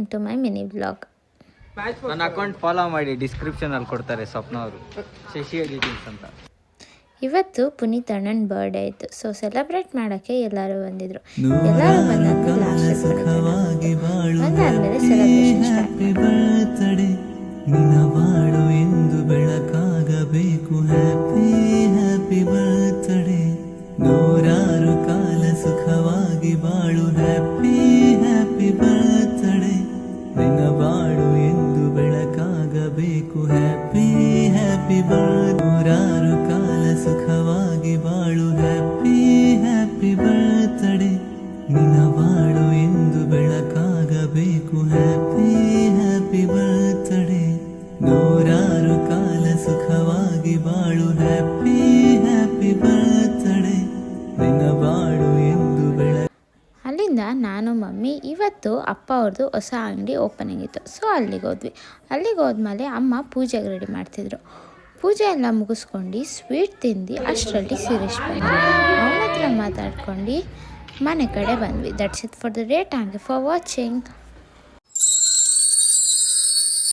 Welcome to my mini vlog. ನನ್ನ account follow ಮಾಡಿ, description ಅಲ್ಲಿ ಕೊಡ್ತಾರೆ ಸ್ವಪ್ನ ಅವರು, ಶಶಿ ಎಡಿಟಿಂಗ್ಸ್ ಅಂತ. ಇವತ್ತು ಪುನೀತ್ ಅಣ್ಣನ ಬರ್ಡೇ ಇತ್ತು. ಸೊ ಸೆಲೆಬ್ರೇಟ್ ಮಾಡೋಕ್ಕೆ ಎಲ್ಲರೂ ಬಂದಿದ್ರು. ಎಲ್ಲರೂ ಬಂದಂತೆ ಲಾಸ್ಟ್ ಬಂದಾದ್ಮೇಲೆ ಸೆಲೆಬ್ರೇಷನ್ ಸ್ಟಾರ್ಟ್. ನಿನ್ನ ಬಾಳು ಎಂದು ಬೆಳಕಾಗಬೇಕು. ಹ್ಯಾಪಿ ಹ್ಯಾಪಿ ಬರ್ತ್ಡೇ, ನೂರಾರು ಕಾಲ ಸುಖವಾಗಿ ಬಾಳು. ಹ್ಯಾಪಿ ಹ್ಯಾಪಿ ಬರ್ತ್ಡೇ, ನಿನ್ನ ಬಾಳು ಎಂದು ಬೆಳಕಾಗಬೇಕು. ಹ್ಯಾಪಿ ಹ್ಯಾಪಿ ಬರ್ತ್, ನೂರಾರು ಕಾಲ ಸುಖವಾಗಿ ಬಾಳು. ಹ್ಯಾಪಿ ಹ್ಯಾಪಿ ಬರ್ತ್ಡೇ, ನಿನ್ನ ಬಾಳು ಎಂದು ಬೆಳಕಾಗಬೇಕು. ಹ್ಯಾಪಿ ಹ್ಯಾಪಿ ಬರ್ತ್ಡೇ, ನೂರಾರು ಕಾಲ ಸುಖವಾಗಿ ಬಾಳು. ಹ್ಯಾಪಿ ಹ್ಯಾಪಿ ಬರ್ತ್ಡೇ, ನಿನ್ನ ಬಾಳು ಎಂದು ಅಲ್ಲಿಂದ ನಾನು ಮಮ್ಮಿ ಇವತ್ತು ಅಪ್ಪ ಅವ್ರದ್ದು ಹೊಸ ಅಂಗಡಿ ಓಪನಿಂಗ್ ಇತ್ತು. ಸೊ ಅಲ್ಲಿಗೆ ಹೋದ್ವಿ. ಅಲ್ಲಿಗೆ ಹೋದ್ಮೇಲೆ ಅಮ್ಮ ಪೂಜೆಗೆ ರೆಡಿ ಮಾಡ್ತಿದ್ರು. ಪೂಜೆ ಎಲ್ಲ ಮುಗಿಸ್ಕೊಂಡು ಸ್ವೀಟ್ ತಿಂದು ಅಷ್ಟರಲ್ಲಿ ಸಿರೀಶ್ ಬಂದು ಅವನ ಹತ್ರ ಮಾತಾಡ್ಕೊಂಡು ಮನೆ ಕಡೆ ಬಂದ್ವಿ. That's it for the day. Thank you for watching.